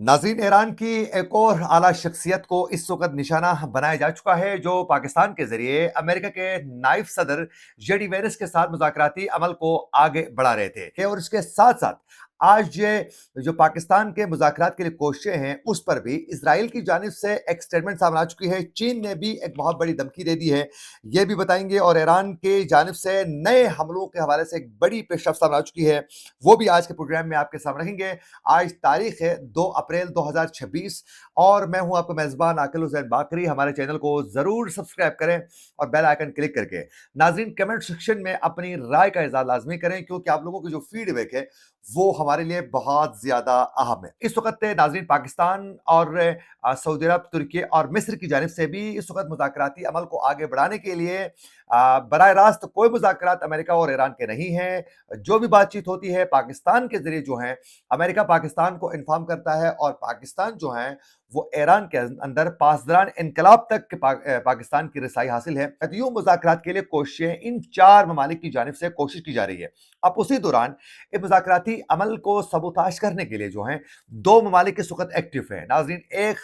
नाज़रीन, ईरान की एक और आला शख्सियत को इस वक्त निशाना बनाया जा चुका है, जो पाकिस्तान के जरिए अमेरिका के नायब सदर जेडी वेंस के साथ मुज़ाकराती अमल को आगे बढ़ा रहे थे। और इसके साथ साथ आज ये जो पाकिस्तान के मुज़ाकरात के लिए कोशिशें हैं, उस पर भी इसराइल की जानिब से एक स्टेटमेंट सामने आ चुकी है। चीन ने भी एक बहुत बड़ी धमकी दे दी है, ये भी बताएंगे। और ईरान की जानिब से नए हमलों के हवाले से एक बड़ी पेशरफ सामने आ चुकी है, वो भी आज के प्रोग्राम में आपके सामने रखेंगे। आज तारीख है 2 अप्रैल 2026 और मैं हूं आपका मेजबान आकिल हुसैन बाकरी। हमारे चैनल को जरूर सब्सक्राइब करें और बेल आइकन क्लिक करके नाज़रीन कमेंट सेक्शन में अपनी राय का इज़हार लाजमी करें, क्योंकि आप लोगों की जो फीडबैक है वो हमारे लिए बहुत ज्यादा अहम है। इस वक्त नाज़रीन पाकिस्तान और सऊदी अरब, तुर्की और मिस्र की जानिब से भी इस वक्त मुज़ाकराती अमल को आगे बढ़ाने के लिए बराह रास्त कोई मुज़ाकरात अमेरिका और ईरान के नहीं है। जो भी बातचीत होती है पाकिस्तान के जरिए जो है, अमेरिका पाकिस्तान को इन्फॉर्म करता है और पाकिस्तान जो है वो ईरान के अंदर पासदारान इनकलाब तक के पाकिस्तान की रसाई हासिल है। यूं मुज़ाकरात के लिए कोशिशें इन 4 ममालिक की जानिब से कोशिश की जा रही है। अब उसी दौरान इस मुज़ाकराती अमल को सबूताश करने के लिए जो है 2 ममालिक इस वक्त एक्टिव है नाज़रीन, एक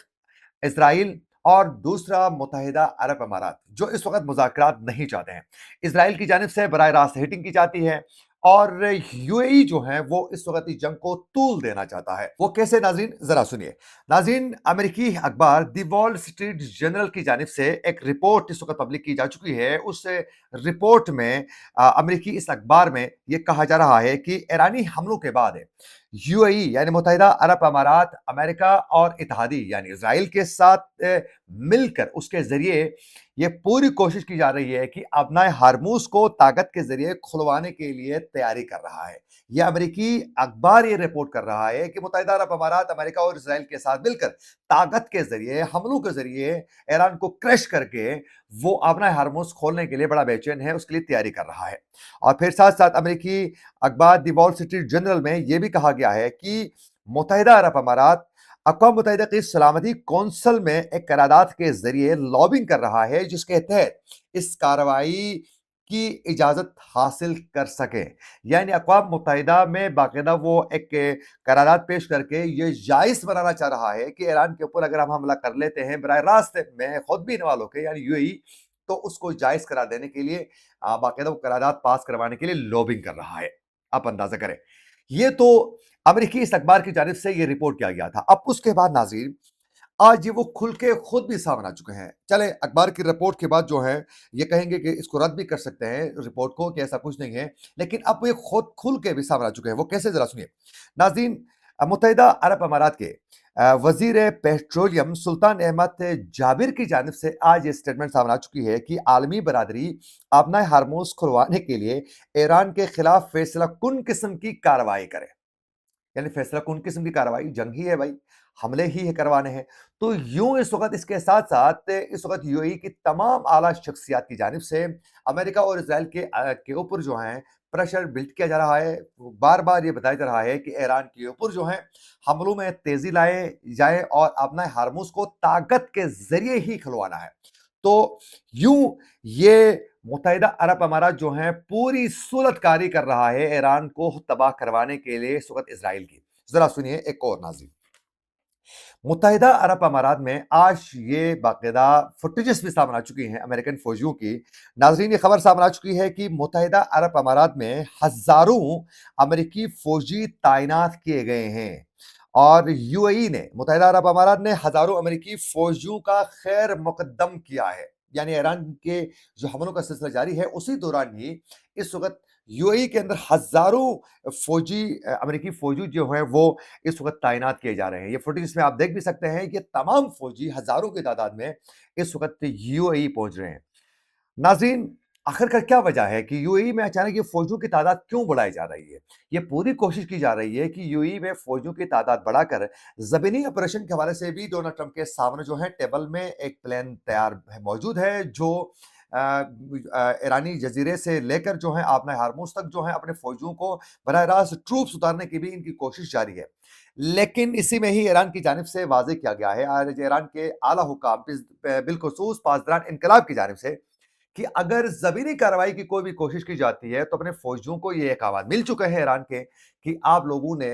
इसराइल और दूसरा मुत्तहिदा अरब अमारात, जो इस वक्त मुज़ाकरात नहीं चाहते हैं। इसराइल की जानिब से बराह रास्त हिटिंग की जाती है और यूएई जो है वो इस वक्त इस जंग को तूल देना चाहता है। वो कैसे नाज़रीन, जरा सुनिए। नाज़रीन, अमेरिकी अखबार द वॉल स्ट्रीट जर्नल की जानिब से एक रिपोर्ट इस वक्त पब्लिक की जा चुकी है। उस रिपोर्ट में अमेरिकी इस अखबार में यह कहा जा रहा है कि ईरानी हमलों के बाद यूएई यानी मुत्तहिदा अरब अमारात अमेरिका और इत्तेहादी यानी इसराइल के साथ मिलकर उसके जरिए ये पूरी कोशिश की जा रही है कि अपना हारमूज को ताकत के जरिए खुलवाने के लिए तैयारी कर रहा है। यह अमेरिकी अखबार ये रिपोर्ट कर रहा है कि मुत्तहिदा अरब अमारात अमेरिका और इसराइल के साथ मिलकर ताकत के जरिए, हमलों के जरिए ईरान को क्रश करके वो अपना हारमूज खोलने के लिए बड़ा बेचैन है, उसके लिए तैयारी कर रहा है। और फिर साथ साथ अमेरिकी अखबार द वॉल स्ट्रीट जर्नल में यह भी कहा गया है कि मुत्तहिदा अरब अमारात अक़वाम मुत्तहिदा की सलामती कौंसिल में एक करारदाद के जरिए लॉबिंग कर रहा है, जिसके तहत इस कार्रवाई की इजाजत हासिल कर सके। यानी अक़वाम मुत्तहिदा में बाकायदा वो एक करारदाद पेश करके ये जायज बनाना चाह रहा है कि ईरान के ऊपर अगर हम हमला कर लेते हैं बराह रास्त में खुद भी इन्वॉल्व होकर यानी यूएई, तो उसको जायज करार देने के लिए बाकायदा वो करारदाद पास करवाने के लिए लॉबिंग कर रहा है। आप अंदाजा करें। ये तो अमेरिकी इस अखबार की जानिब से ये रिपोर्ट किया गया था। अब उसके बाद नाज़रीन आज ये वो खुल के खुद भी सामने आ चुके हैं। चले अखबार की रिपोर्ट के बाद जो है ये कहेंगे कि इसको रद्द भी कर सकते हैं रिपोर्ट को कि ऐसा कुछ नहीं है, लेकिन अब ये खुद खुल के भी सामने आ चुके हैं। वो कैसे, जरा सुनिए। नाज़रीन, मुत्तहिदा अरब अमारात के वजीर पेट्रोलियम सुल्तान अहमद जाबिर की जानिब से आज ये स्टेटमेंट सामने आ चुकी है कि आलमी बरादरी अपना हारमूज खुलवाने के लिए ईरान के खिलाफ फैसला कुन किस्म की कार्रवाई करे। यानी फैसला कौन किस्म की कार्रवाई, जंग ही है भाई, हमले ही है करवाने हैं। तो यूं इस वक्त इसके साथ साथ इस वक्त यूएई की तमाम आला शख्सियात की जानिब से अमेरिका और इसराइल के ऊपर जो है प्रेशर बिल्ड किया जा रहा है। बार बार ये बताया जा रहा है कि ईरान के ऊपर जो है हमलों में तेजी लाए जाए और अपना हारमूज को ताकत के जरिए ही खुलवाना है। तो यूं ये मुत्तहिदा अरब अमारात जो है पूरी सूरतकारी कर रहा है ईरान को तबाह करवाने के लिए इस वक्त इसराइल की। जरा सुनिए एक और नाज़रीन। मुत्तहिदा अरब अमारात में आज ये बाकायदा फुटेजेस भी सामने आ चुकी हैं अमेरिकन फौजियों की। नाज़रीन, ये खबर सामने आ चुकी है कि मुत्तहिदा अरब अमारात में हजारों अमेरिकी फौजी तैनात किए गए हैं और यूएई ने, मुत्तहिदा अरब अमारात ने हजारों अमेरिकी फौजियों का खैर मुकद्दम किया है। यानी ईरान के जो हमलों का सिलसिला जारी है उसी दौरान ही इस वक्त यूएई के अंदर हजारों फौजी अमेरिकी फौजी जो है वो इस वक्त तैनात किए जा रहे हैं। ये फुटेज इसमें आप देख भी सकते हैं कि तमाम फौजी हजारों की तादाद में इस वक्त यूएई पहुंच रहे हैं। नाज़रीन, आखिरकार क्या वजह है कि यूएई में अचानक ये फौजियों की तादाद क्यों बढ़ाई जा रही है? ये पूरी कोशिश की जा रही है कि यूएई में फौजियों की तादाद बढ़ाकर ज़मीनी ऑपरेशन के हवाले से भी डोनाल्ड ट्रंप के सामने जो है टेबल में एक प्लान तैयार मौजूद है, जो ईरानी जजीरे से लेकर जो है अपने हारमूज तक जो है अपने फौजियों को बराह रास्त ट्रूप्स उतारने की भी इनकी कोशिश जारी है। लेकिन इसी में ही ईरान की जानिब से वाज़ेह किया गया है आज ईरान के आला हुकाम बिलखुसूस पासदारान इनकलाब की जानिब से कि अगर ज़मीनी कार्रवाई की कोई भी कोशिश की जाती है तो अपने फौजियों को ये एक आवाज़ मिल चुका है ईरान के कि आप लोगों ने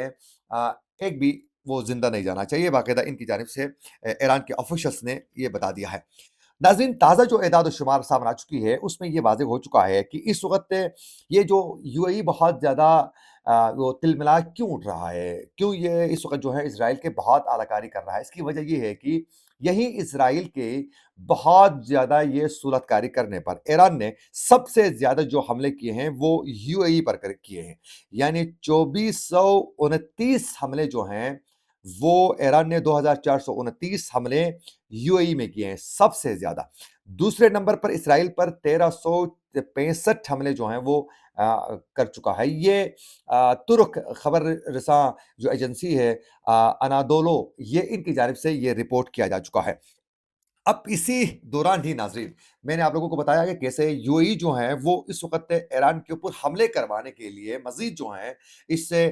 एक भी وہ زندہ نہیں جانا چاہیے، باقاعدہ ان کی جانب سے ایران کے آفیشلس نے یہ بتا دیا ہے۔ ناظرین، تازہ جو اعداد و شمار سامنے آ چکی ہے اس میں یہ واضح ہو چکا ہے کہ اس وقت یہ جو یو اے ای بہت زیادہ وہ تلملا کیوں اٹھ رہا ہے، کیوں یہ اس وقت جو ہے اسرائیل کے بہت اعلی کاری کر رہا ہے، اس کی وجہ یہ ہے کہ یہی اسرائیل کے بہت زیادہ یہ صورت کاری کرنے پر ایران نے سب سے زیادہ جو حملے کیے ہیں وہ یو اے ای پر کیے ہیں، یعنی 2429 حملے جو ہیں وہ ایران نے 2429 حملے یو اے ای میں کیے ہیں سب سے زیادہ۔ دوسرے نمبر پر اسرائیل پر 1365 حملے جو ہیں وہ کر چکا ہے۔ یہ ترک خبر رساں جو ایجنسی ہے انادولو، یہ ان کی جانب سے یہ رپورٹ کیا جا چکا ہے۔ اب اسی دوران ہی ناظرین میں نے آپ لوگوں کو بتایا کہ کیسے یو اے ای جو ہیں وہ اس وقت ایران کے اوپر حملے کروانے کے لیے مزید جو ہیں اس سے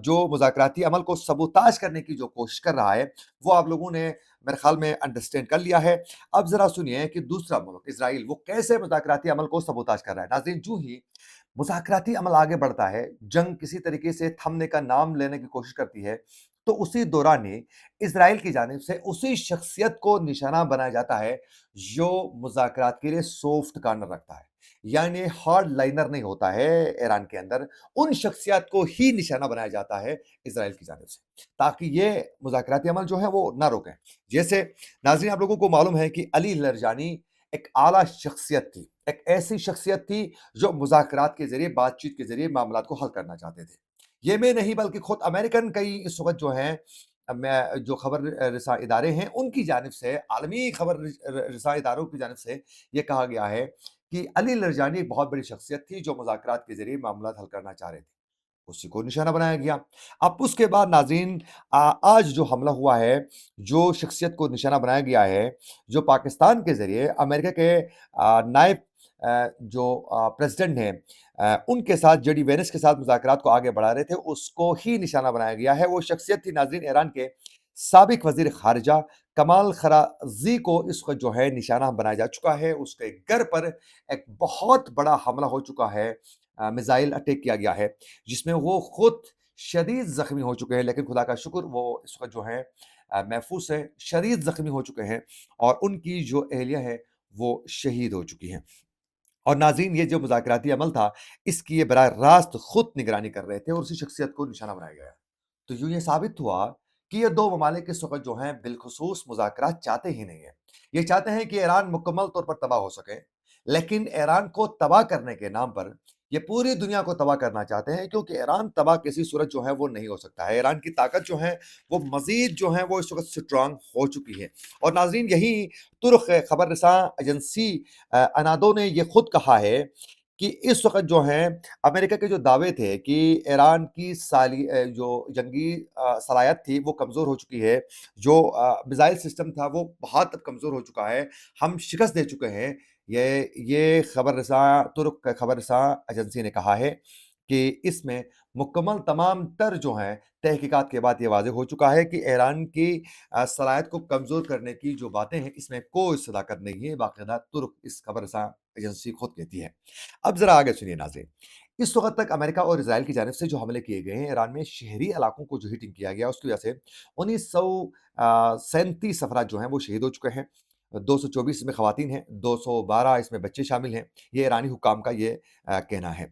جو مذاکراتی عمل کو سبوتاژ کرنے کی جو کوشش کر رہا ہے وہ آپ لوگوں نے میرے خیال میں انڈرسٹینڈ کر لیا ہے۔ اب ذرا سنیے کہ دوسرا ملک اسرائیل وہ کیسے مذاکراتی عمل کو سبوتاژ کر رہا ہے۔ ناظرین، جو ہی مذاکراتی عمل آگے بڑھتا ہے، جنگ کسی طریقے سے تھمنے کا نام لینے کی کوشش کرتی ہے، تو اسی دوران ہی اسرائیل کی جانب سے اسی شخصیت کو نشانہ بنایا جاتا ہے جو مذاکرات کے لیے سافٹ کارنر رکھتا ہے، یعنی ہارڈ لائنر نہیں ہوتا ہے ایران کے اندر، ان شخصیات کو ہی نشانہ بنایا جاتا ہے اسرائیل کی جانب سے تاکہ یہ مذاکراتی عمل جو ہے وہ نہ روکیں۔ جیسے ناظرین آپ لوگوں کو معلوم ہے کہ علی لرجانی ایک اعلیٰ شخصیت تھی، ایک ایسی شخصیت تھی جو مذاکرات کے ذریعے، بات چیت کے ذریعے معاملات کو حل کرنا چاہتے تھے۔ یہ میں نہیں بلکہ خود امریکن کئی اس وقت جو ہیں میں جو خبر رساں ادارے ہیں ان کی جانب سے، عالمی خبر رساں اداروں کی جانب سے یہ کہا گیا ہے کہ علی لرجانی ایک بہت بڑی شخصیت تھی جو مذاکرات کے ذریعے معاملات حل کرنا چاہ رہے تھے، اسی کو نشانہ بنایا گیا۔ اب اس کے بعد ناظرین آج جو حملہ ہوا ہے، جو شخصیت کو نشانہ بنایا گیا ہے، جو پاکستان کے ذریعے امریکہ کے نائب جو پریزیڈنٹ ہیں ان کے ساتھ جے ڈی وینس کے ساتھ مذاکرات کو آگے بڑھا رہے تھے، اس کو ہی نشانہ بنایا گیا ہے۔ وہ شخصیت تھی ناظرین ایران کے سابق وزیر خارجہ کمال خرازی کو اس کو جو ہے نشانہ بنایا جا چکا ہے۔ اس کے گھر پر ایک بہت بڑا حملہ ہو چکا ہے، میزائل اٹیک کیا گیا ہے جس میں وہ خود شدید زخمی ہو چکے ہیں، لیکن خدا کا شکر وہ اس وقت جو ہے محفوظ ہے، شدید زخمی ہو چکے ہیں اور ان کی جو اہلیہ ہے وہ شہید ہو چکی ہیں۔ اور ناظرین، یہ جو مذاکراتی عمل تھا اس کی یہ براہ راست خود نگرانی کر رہے تھے اور اسی شخصیت کو نشانہ بنایا گیا۔ تو یوں یہ ثابت ہوا کہ یہ دو ممالک اس وقت جو ہیں بالخصوص مذاکرات چاہتے ہی نہیں ہیں۔ یہ چاہتے ہیں کہ ایران مکمل طور پر تباہ ہو سکے، لیکن ایران کو تباہ کرنے کے نام پر یہ پوری دنیا کو تباہ کرنا چاہتے ہیں، کیونکہ ایران تباہ کسی صورت جو ہے وہ نہیں ہو سکتا ہے۔ ایران کی طاقت جو ہے وہ مزید جو ہے وہ اس وقت سٹرانگ ہو چکی ہے۔ اور ناظرین، یہی ترک خبر رساں ایجنسی انادو نے یہ خود کہا ہے کہ اس وقت جو ہیں امریکہ کے جو دعوے تھے کہ ایران کی جو جنگی صلاحیت تھی وہ کمزور ہو چکی ہے، جو میزائل سسٹم تھا وہ بہت اب کمزور ہو چکا ہے، ہم شکست دے چکے ہیں، یہ خبر رساں ترک خبر رساں ایجنسی نے کہا ہے کہ اس میں مکمل تمام تر جو ہیں تحقیقات کے بعد یہ واضح ہو چکا ہے کہ ایران کی صلاحیت کو کمزور کرنے کی جو باتیں ہیں اس میں کوئی صداقت نہیں ہے، باقاعدہ ترک اس خبر رساں ایجنسی خود کہتی ہے۔ اب ذرا آگے سنیے ناظرین، اس وقت تک امریکہ اور اسرائیل کی جانب سے جو حملے کیے گئے ہیں ایران میں شہری علاقوں کو جو ہیٹنگ کیا گیا اس کی وجہ سے 1937 افراد جو ہیں وہ شہید ہو چکے ہیں، 224 میں خواتین ہیں، 212 اس میں بچے شامل ہیں، یہ ایرانی حکام کا یہ کہنا ہے۔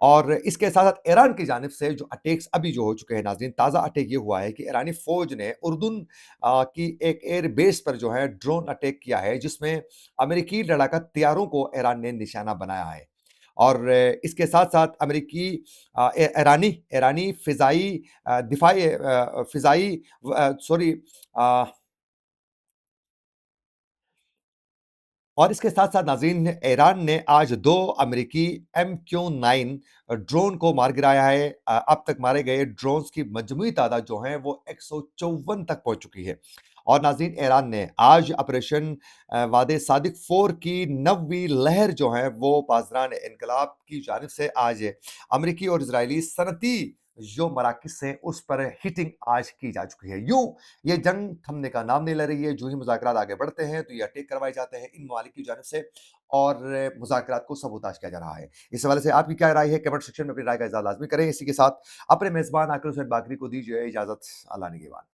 اور اس کے ساتھ ساتھ ایران کی جانب سے جو اٹیکس ابھی جو ہو چکے ہیں ناظرین، تازہ اٹیک یہ ہوا ہے کہ ایرانی فوج نے اردن کی ایک ایئر بیس پر جو ہے ڈرون اٹیک کیا ہے جس میں امریکی لڑاکا طیاروں کو ایران نے نشانہ بنایا ہے۔ اور اس کے ساتھ ساتھ امریکی ایرانی فضائی دفاعی فضائی سوری اور اس کے ساتھ ساتھ ناظرین، ایران نے آج 2 امریکی MQ-9 ڈرون کو مار گرایا ہے۔ اب تک مارے گئے ڈرونز کی مجموعی تعداد جو ہیں وہ 154 تک پہنچ چکی ہے۔ اور ناظرین، ایران نے آج آپریشن وعد صادق 4 کی 9ویں لہر جو ہیں وہ پاسداران انقلاب کی جانب سے آج امریکی اور اسرائیلی صنعتی जो मराकज़ से उस पर हिटिंग आज की जा चुकी है। यूँ ये जंग थमने का नाम नहीं ले रही है, जो ही मुज़ाकरात आगे बढ़ते हैं, तो ये अटैक करवाए जाते हैं इन ममालिक की जानिब से और मुज़ाकरात को सबूताज़ किया जा रहा है। इस हवाले से आपकी क्या राय है? कमेंट सेक्शन में अपनी राय का इज़हार लाज़मी करें। इसी के साथ अपने मेज़बान आकिर हुसैन बाकरी को दीजिए इजाज़त। अल्लाह निगहबान।